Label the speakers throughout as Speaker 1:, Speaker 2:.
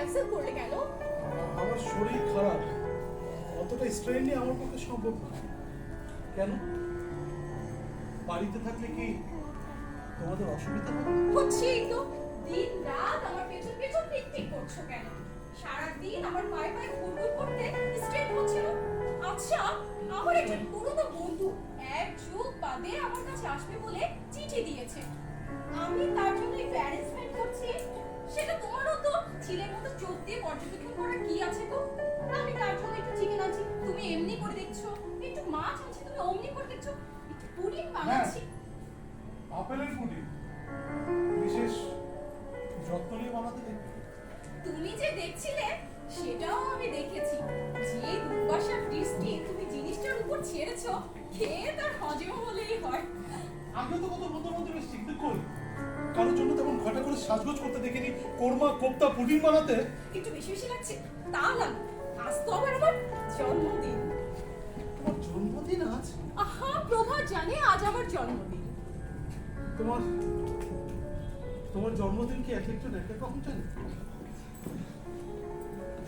Speaker 1: Cancel করলে কেন?
Speaker 2: আমার শরীর খারাপ, অতটা স্ট্রেন নিয়ে আমার পক্ষে সম্ভব না। কেন? বাড়িতে থাকলে কি তোমাদের অসুবিধা হবে?
Speaker 1: হচ্ছেই তো, দিন রাত আমার পেছন পেছন টিকটিক করছো কেন? সারাদিন আমার পায়ে পায়ে ঘুরঘুর করতে স্ট্রেন হচ্ছিল। আচ্ছা, আমার একটা পুরনো বন্ধু এক যুগ বাদে আমার কাছে আসবে বলে চিঠি দিয়েছে। আমি তার জন্য একটু অ্যারেঞ্জমেন্ট করছি। সেটা তোমারও তো ছেলের মতো চোখ দিয়ে পর্যবেক্ষণ করার কি আছে গো? আমি তার জন্য একটু চিকেন আনছি, তুমি এমনি করে দেখছো। একটু মাছ আনছি, তুমি অমনি করে দেখছো। একটু পুডিং বানাচ্ছি।
Speaker 2: আপেলের পুডিং বিশেষ যত্ন নিয়ে বানাতে দেখবে।
Speaker 1: তুমি যে দেখছিলে সেটাও আমি দেখেছি। যে দুর্বাসার দৃষ্টি তুমি জিনিসটার উপর ছেড়েছো, খেয়ে তার হজম হলেই হয়।
Speaker 2: আগে তো কত নতুন নতুন এসেছি, কিন্তু কই কারোর জন্য তেমন ঘটা করে সাজগোজ করতে দেখিনি। কোরমা, কোপ্তা, পুডিং বানাতে
Speaker 1: একটু বেশি বেশি লাগছে তা লাগবে। আজ তো আবার আমার জন্মদিন।
Speaker 2: তোমার জন্মদিন আজ?
Speaker 1: আহা, প্রভা জানে আজ আমার জন্মদিন।
Speaker 2: তোমার তোমার জন্মদিন কি এক একজন এক এক রকম জানে?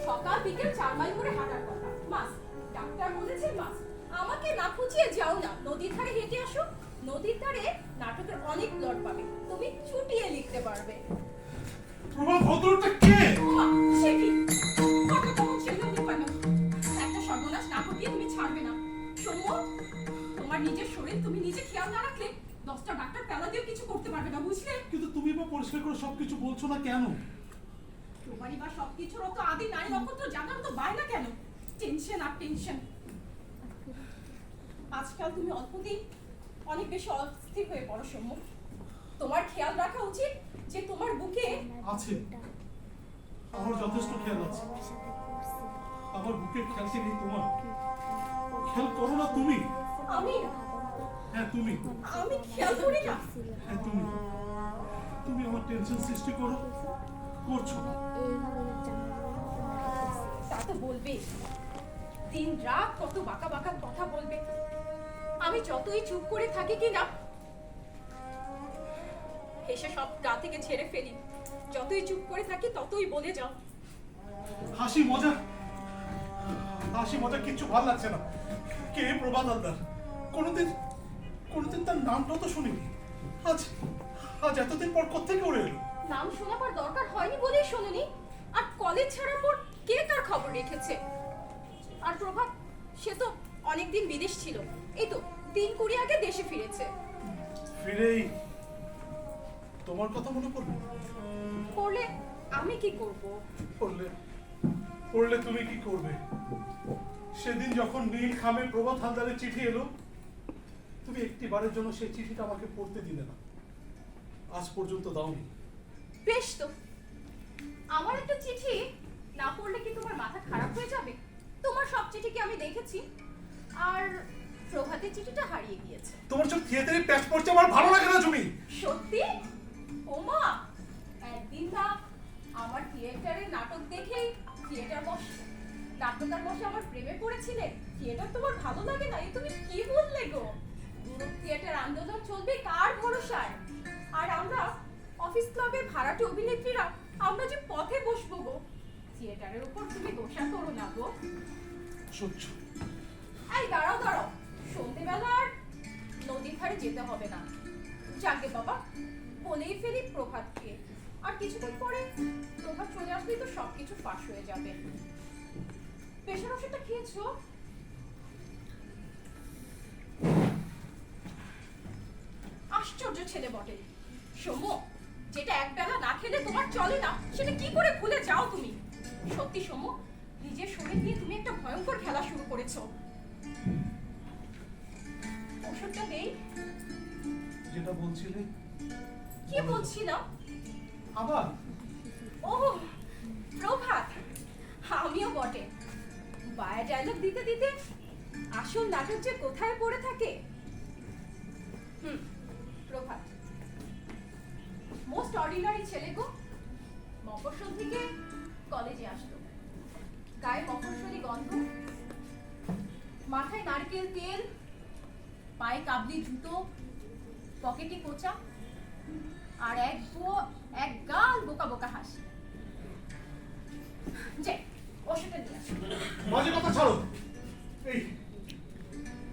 Speaker 1: সকাল বিকেল 4 মাইল করে হাঁটার কথা, মাস। ডাক্তার বলেছে মাস। আমাকে না খুঁজিয়ে যাও না, নদীর ধারে হেঁটে আসো। নদীর ধারে নাটকের অনেক প্লট পাবে, তুমি চুটিয়ে লিখতে পারবে।
Speaker 2: প্রভা, ভদ্রটা কে?
Speaker 1: মা, সে কি? কথা কখন ছিল কেন? একটা সর্বনাশ না ঘটিয়ে তুমি ছাড়বে না। সৌম্য, তোমার নিজের শরীর তুমি নিজে খেয়াল না রাখলে 10টা ডাক্তার পেলা দিয়েও কিছু করতে পারবে না, বুঝলে?
Speaker 2: কিন্তু তুমি বা পরিষ্কার করে সবকিছু বলছো না কেন?
Speaker 1: তোমারই বা সবকিছুর অত আদি নারী নক্ষত্র জানার তো বাইনা কেন? টেনশন আর টেনশন। আজকাল তুমি অল্পতেই অনেক বেশি অস্থির হয়ে পড়ো সৌম্য। তোমার খেয়াল রাখা উচিত যে তোমার বুকে
Speaker 2: আছে, আমার যথেষ্ট খেয়াল আছে। আমার বুকের খেয়ালটি নেই তোমার? খেয়াল করো না তুমি?
Speaker 1: আমি
Speaker 2: হ্যাঁ তুমি।
Speaker 1: আমি খেয়াল করি না?
Speaker 2: হ্যাঁ তুমি। তুমি আমার টেনশন সৃষ্টি করো, করছো।
Speaker 1: তা তো বলবে, দিন রাত কত বাঁকা বাঁকা কথা বলবে। আমি যতই চুপ করে থাকি কিনা, হেসে সব গা থেকে ছেড়ে ফেলি। যতই চুপ করে থাকি ততই বলে যাও।
Speaker 2: হাসি মজা, হাসি মজা কিচ্ছু ভালো লাগছে না। কে প্রভাত হালদার? কোনোদিন কোনোদিন তার নামটাও তো শুনিনি। আজ আজ এতদিন পর কোত্থেকে উড়ে এলো?
Speaker 1: নাম শোনাবার দরকার হয়নি বলেই শোনেনি। আর কলেজ ছাড়ার পর কে তার খবর রেখেছে? আর প্রভাত, সে তো অনেকদিন বিদেশ ছিল, এই তো 3 কুড়ি আগে দেশে ফিরেছে।
Speaker 2: ফিরেই তোমার কথা মনে পড়লো?
Speaker 1: করলে আমি কি করব?
Speaker 2: পড়লে পড়লে তুমি কি করবে? সেদিন যখন নীল খামে প্রভাত হালদারের চিঠি এলো, তুমি একটিবারের জন্য সেই চিঠিটা আমাকে পড়তে দিলে না। আজ পর্যন্ত দাওনি।
Speaker 1: বেশ তো, আমার একটা চিঠি না পড়লে কি তোমার মাথা খারাপ হয়ে যাবে? তোমার সব চিঠি কি আমি দেখেছি? আর প্রভাতের চিঠিটা হারিয়ে গিয়েছে।
Speaker 2: তোমার সব থিয়েটারে প্যাচ পড়ছে, আমার ভালো লাগে না তুমি।
Speaker 1: সত্যি? ওমা, একদিন না আমার থিয়েটারে নাটক দেখেই থিয়েটার বসে নাট্যকার বসে আমার প্রেমে পড়েছিলে। থিয়েটার তোমার ভালো লাগে না? এ তুমি কি বললে গো? গুরুপ থিয়েটার আন্দোলন চলবে কার ভরসায়? আর আমরা অফিস ক্লাবের ভাড়াটে অভিনেত্রীরা আমরা যে পথে বসবো গো। থিয়েটারের উপর তুমি দোষা করো না গো।
Speaker 2: সহ্য।
Speaker 1: এই দাঁড়াও দাঁড়াও, সন্ধেবেলা আর নদীর ধারে যেতে হবে না। যাকে বাবা, বলেই ফেলি প্রভাতকে। আর কিছুক্ষণ পরে প্রভাত চলে আসলেই তো সবকিছু ফাঁস হয়ে যাবে। প্রেশার ওষুধটা খেয়েছো? আশ্চর্য ছেলে বটে। সৌম্য, যেটা একবেলা না খেলে তোমার চলে না, সেটা কি করে ভুলে যাও তুমি? সত্যি সৌম্য, নিজের শরীর নিয়ে তুমি একটা ভয়ঙ্কর খেলা শুরু করেছো। ওষুধটা নেই?
Speaker 2: যেটা বলছিলে।
Speaker 1: কি বলছিলাম?
Speaker 2: আবার?
Speaker 1: ও প্রভাত, আমিও বটে। বায়া ডায়লগ দিতে দিতে আসল নাটক যে কোথায় পড়ে থাকে। প্রভাত মোস্ট অর্ডিনারি ছেলে গো। মফস্বল থেকে কলেজে আসতো, গায়ে মফস্বলী গন্ধ, মাথায় নারকেল তেল, পায়ে কাবলি জুতো, পকেটে কোচা, আর এক গাল বোকা বোকা হাসি। যে ওষুধটা দিয়ে আসো।
Speaker 2: মাঝে কথা ছাড়ো। এই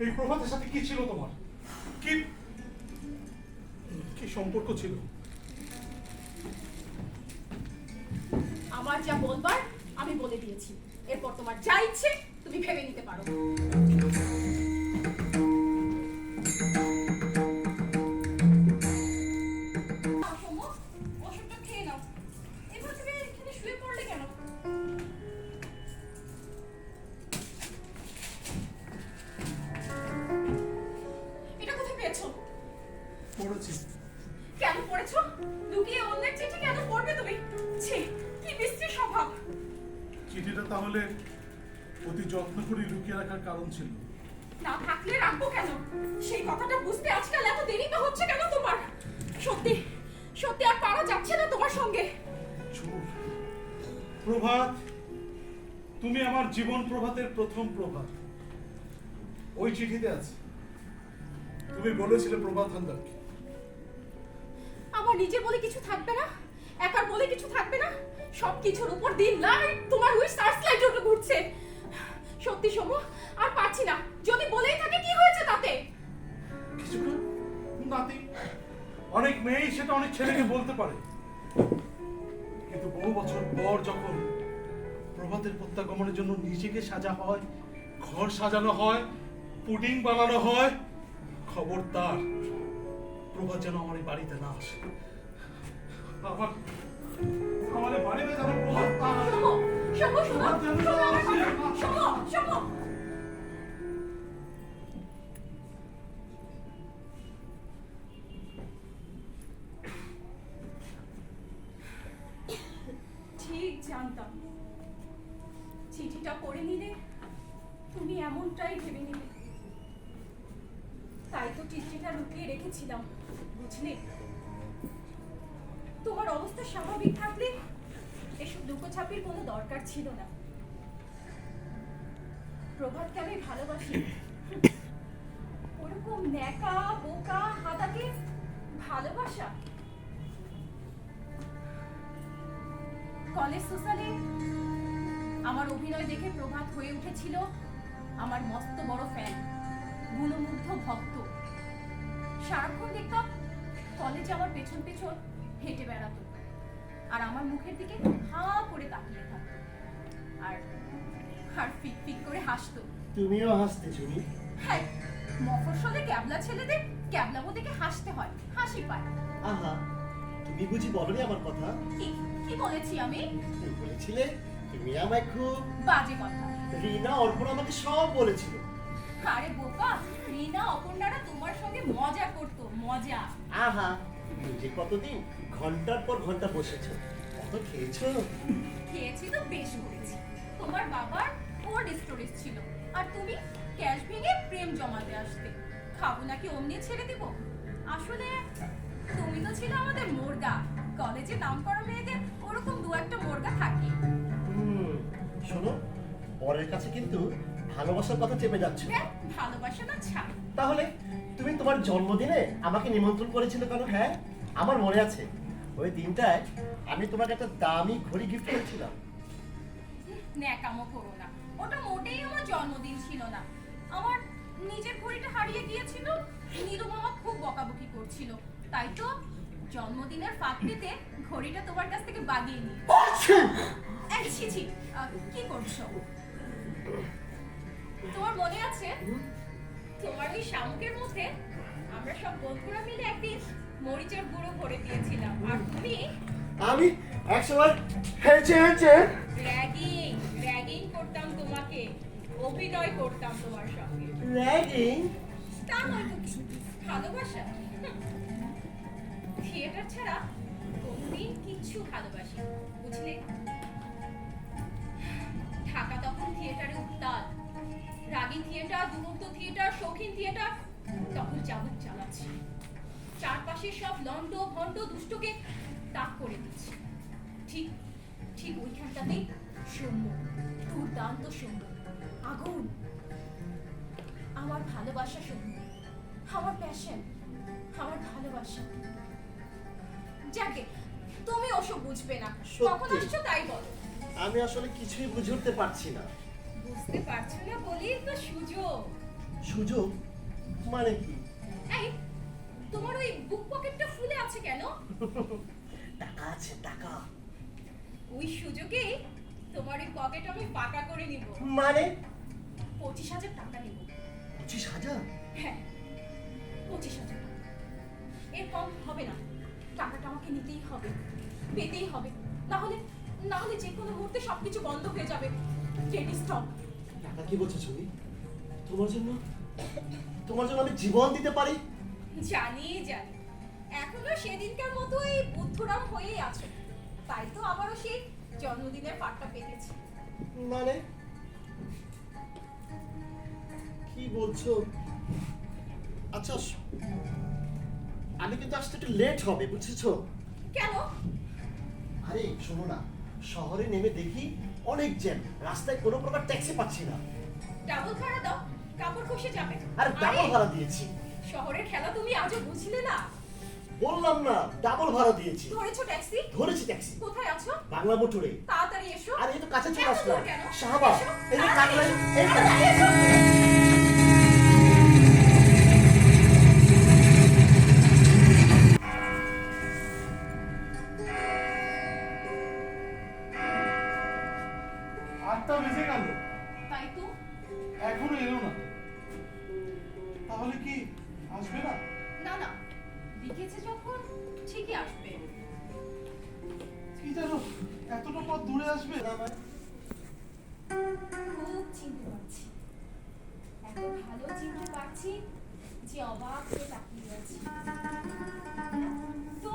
Speaker 2: এই প্রভাতের সাথে কি ছিল তোমার? কি কি সম্পর্ক ছিল?
Speaker 1: আমার যা বলবার আমি বলে দিয়েছি, এরপর তোমার যা ইচ্ছে তুমি ভেবে নিতে পারো। ওষুধটা খেয়ে নাও। এবার তুমি এখানে শুয়ে পড়লে কেন? এটা কোথায় পেয়েছো?
Speaker 2: পড়েছি।
Speaker 1: কেন পড়েছো? লুকিয়ে অন্যের চিঠি কেন পড়বে তুমি? ছি, কি বিশ্রী স্বভাব।
Speaker 2: চিঠিটা তাহলে অতি যত্ন করে লুকিয়ে রাখার কারণ ছিল।
Speaker 1: না থাকলে রাখবো কেন? সেই কথাটা বুঝতে আজকাল এত দেরি তো হচ্ছে কেন তোমার? সত্যি সত্যি আর পারা যাচ্ছে না তোমার সঙ্গে।
Speaker 2: চুপ। প্রভাত, তুমি আমার জীবন প্রভাতের প্রথম প্রভাত। ওই চিঠিতে আছে, তুমি বলেছিলে প্রভাত হালদারকে।
Speaker 1: আমার নিজে বলে কিছু থাকবে না, একার বলে কিছু থাকবে না, সবকিছুর উপর দিন লাইট তোমার ওই সার্চ লাইট ওটা ঘুরছে। সত্যি সমু, আর পারছি না। যদি বলেই থাকে কি হয়েছে তাতে?
Speaker 2: কিছু না, নাতি। অনেক মেয়েই সেটা অনেক ছেলেকে বলতে পারে, কিন্তু বহু বছর পর যখন প্রভাতের প্রত্যাগমনের জন্য নিজেকে সাজা হয়, ঘর সাজানো হয়, পুডিং বানানো হয়, খবরদার প্রভাত যেন আমার এই বাড়িতে না আসে। আমার আমাদের বাড়িতে যেন প্রভাত না আসে।
Speaker 1: সমু, সমু, শোনো,
Speaker 2: প্রভাত যেন
Speaker 1: শোনো
Speaker 2: না
Speaker 1: আমার
Speaker 2: আসে।
Speaker 1: কথা। সমু, সমু। ঠিক জানতাম চিঠিটা পড়ে নিলে তুমি এমনটাই ভেবে নিলে। তাই তো চিঠিটা লুকিয়ে রেখেছিলাম, বুঝলে? তোমার অবস্থা স্বাভাবিক থাকলে এসব লুকোছাপির কোনো দরকার ছিল না। প্রভাতকে আমি ভালোবাসি। ওরকম ন্যাকা বোকা হাদাকে ভালোবাসা? কলেজ সোশ্যালে আমার অভিনয় দেখে প্রভাত হয়ে উঠেছিল আমার মস্ত বড় ফ্যান, গুণমুগ্ধ ভক্ত। সারাক্ষণ দেখতাম কলেজে আমার পেছন পেছন হেঁটে বেড়াতো, আর আমার মুখের দিকে হা করে তাকিয়ে থাকতো, আর আর ফিক ফিক করে হাসতো।
Speaker 3: তুমিও হাসতে শুনি।
Speaker 1: হ্যাঁ, মফস্বলে ক্যাবলা ছেলেদের ক্যাবলাবো দেখে হাসতে হয়, হাসি পায়।
Speaker 3: আহা, তুমি বুঝি বলনি আমার কথা?
Speaker 1: কি কি বলেছি আমি?
Speaker 3: তুমি বলেছিলে তুমি আমায় খুব।
Speaker 1: বাজে কথা।
Speaker 3: রিনা অর্পণ আমাকে সব বলেছিল।
Speaker 1: আরে বোকা, রিনা অপর্ণারা তোমার সঙ্গে মজা করতো, মজা।
Speaker 3: আহা, তুমি যে কতদিন ঘন্টার পর ঘন্টা বসেছো, কত খেয়েছো।
Speaker 1: খেয়েছি তো বেশ করেছি। তোমার বাবার কোল্ড স্টোরেজ ছিল, আর তুমি ক্যাশ ভেঙে প্রেম জমাতে আসতে। খাবো নাকি অমনি ছেড়ে দিব? আসলে তুমি তো ছিল আমাদের মোর্গা। কলেজে নাম করা মেয়েদের ওরকম দু একটা মোর্গা থাকে।
Speaker 3: শোনো, পরের কাছে কিন্তু ভালোবাসার কথা চেপে যাচ্ছে।
Speaker 1: হ্যাঁ, ভালোবাসা না ছাড়।
Speaker 3: তাহলে তুমি তোমার জন্মদিনে আমাকে নিমন্ত্রণ করেছিলে কেন? হ্যাঁ, আমার মনে আছে। ওই দিনটায় আমি তোমাকে একটা দামি ঘড়ি গিফট করেছিলাম।
Speaker 1: ন্যাকামো করো না, ওটা মোটেই আমার জন্মদিন ছিল না। আমার নিজের ঘড়িটা হারিয়ে গিয়েছিল, নীলু মামা খুব বকাবকি করছিল, তাই তো জন্মদিনের ফাঁক পেতে ঘড়িটা তোমার কাছ থেকে বাগিয়ে নিই। এই ছি ছি, কি করছো? তোমার মনে আছে তোমার ওই শামুকের মধ্যে আমরা সব বন্ধুরা মিলে একদিন মরিচের গুঁড়ো ভরে দিয়েছিলাম, আর তুমি
Speaker 3: আমি একসময় হেঁচে
Speaker 1: র্যাগিং র্যাগিং করতাম তোমাকে, অভিনয় করতাম তোমার সঙ্গে।
Speaker 3: র্যাগিং?
Speaker 1: তা নয়তো কি, ভালোবাসা। থিয়েটার ছাড়া কোনদিন কিচ্ছু ভালোবাসি, বুঝলে? ঢাকা তখন থিয়েটারে উত্তাল। রাগিং থিয়েটার, দুরন্ত থিয়েটার, শৌখিন থিয়েটার তখন চাবুক চালাচ্ছে। চারপাশে সব লন্ড ভন্ড দুষ্টকে তাক করে দিচ্ছে। ঠিক ঠিক ওইখানটাতেই সৌম্য, দুর্দান্ত সৌম্য, আগুন। আমার ভালোবাসা সৌম্য, আমার প্যাশন, আমার ভালোবাসা। যাকে তুমি ওসব বুঝবে না,
Speaker 3: সত্যি?
Speaker 1: কখন আসছো তাই বলো।
Speaker 3: আমি আসলে কিছুই বুঝে উঠতে পারছি না।
Speaker 1: বুঝতে পারছো না বলেই তো সুযোগ।
Speaker 3: সুযোগ মানে কি?
Speaker 1: এই, তোমার ওই বুক পকেটটা ফুলে আছে কেন?
Speaker 3: টাকা আছে, টাকা।
Speaker 1: ওই সুযোগে তোমার ওই পকেট আমি ফাঁকা করে নিব।
Speaker 3: মানে
Speaker 1: 25,000 টাকা নিব।
Speaker 3: 25,000?
Speaker 1: হ্যাঁ, 25,000 টাকা। এর কম হবে না। টাকাটা আমাকে নিতেই হবে, পেতেই হবে। না হলে যে কোনো মুহূর্তে সবকিছু বন্ধ হয়ে যাবে। Ready stop.
Speaker 3: টাকা কি বলছো তুমি? তোমার জন্য আমি জীবন দিতে পারি।
Speaker 1: জানি। এখনো সেদিনকার মতোই বুদ্ধুরাম হয়েই আছো। তাই তো আবারও সেই জন্মদিনের পাট্টা পেতেছি।
Speaker 3: মানে কি বলছো? আচ্ছা, আমি কিন্তু আসতে একটু লেট হবে, বুঝেছো?
Speaker 1: কেন?
Speaker 3: আরে শোনো না, শহরে নেমে দেখি অনেক জ্যাম, রাস্তায় কোনো প্রকার ট্যাক্সি পাচ্ছি না।
Speaker 1: ডাবল ভাড়া দাও, কাপড় খসে যাবে।
Speaker 3: আরে ডাবল ভাড়া দিয়েছি।
Speaker 1: শহরের খেলা তুমি আজও বুঝলে না?
Speaker 3: বললাম না, ডাবল ভাড়া দিয়েছি।
Speaker 1: ধরেছো ট্যাক্সি?
Speaker 3: ধরেছি ট্যাক্সি।
Speaker 1: কোথায় আছো?
Speaker 3: বাংলা মোটরে।
Speaker 1: তাড়াতাড়ি এসো।
Speaker 3: আরে এই তো কাছে চলে
Speaker 1: এত
Speaker 3: আসলাম।
Speaker 1: দূর কেন?
Speaker 3: শাহবাগ,
Speaker 1: এসো,
Speaker 3: এই যে
Speaker 1: তাড়াতাড়ি
Speaker 3: কাকরাই,
Speaker 1: এসো,
Speaker 3: এই তো।
Speaker 1: তাড়াতাড়ি এসো।
Speaker 2: আটটা বেজে গেল,
Speaker 1: তাই তো।
Speaker 2: এখনো এলো না। তাহলে কি আসবে না?
Speaker 1: না, লিখেছে যখন ঠিকই আসবে।
Speaker 2: কি জানো, এতটা পথ দূরে আসবে?
Speaker 1: খুব চিনতে পারছি। এত ভালো চিনতে পারছি যে অবাক হয়ে তাকিয়ে আছি। তো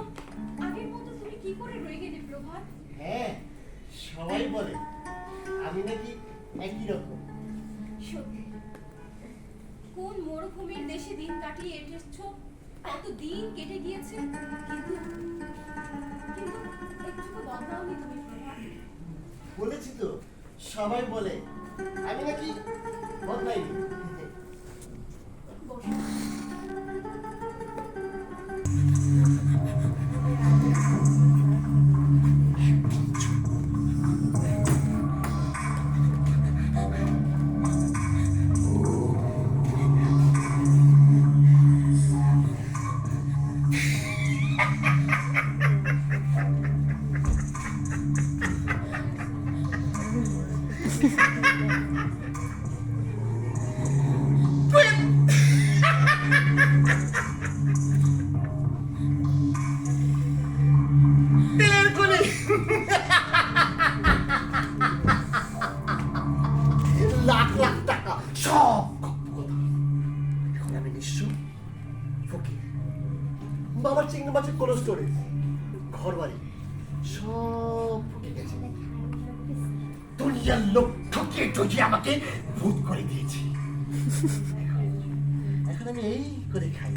Speaker 1: আগের মতো তুমি কি করে রয়ে গেলে প্রভাত?
Speaker 3: হ্যাঁ, সবাই বলে আমি নাকি একই রকম।
Speaker 1: সত্যি, কোন মরুভূমির দেশে দিন কাটিয়ে এসেছো, কত দিন কেটে গিয়েছে, কিন্তু একটুকু বদলাওনি তুমি প্রভাত।
Speaker 3: বলেছি তো, সবাই বলে আমি নাকি বদলাইনি।
Speaker 1: বসো।
Speaker 3: তেলের গুলি। লাখ লাখ টাকা সব কথা। এখন আমি নিঃস্ব, ফকির। বাবার চিংড়ি মাছের কোল্ড স্টোরেজ, ঘর বাড়ি সব ফুটে গেছে। দুনিয়ার লোক ঠকিয়ে ঠকিয়ে আমাকে ভূত করে দিয়েছে। এখন আমি এই করে খাই।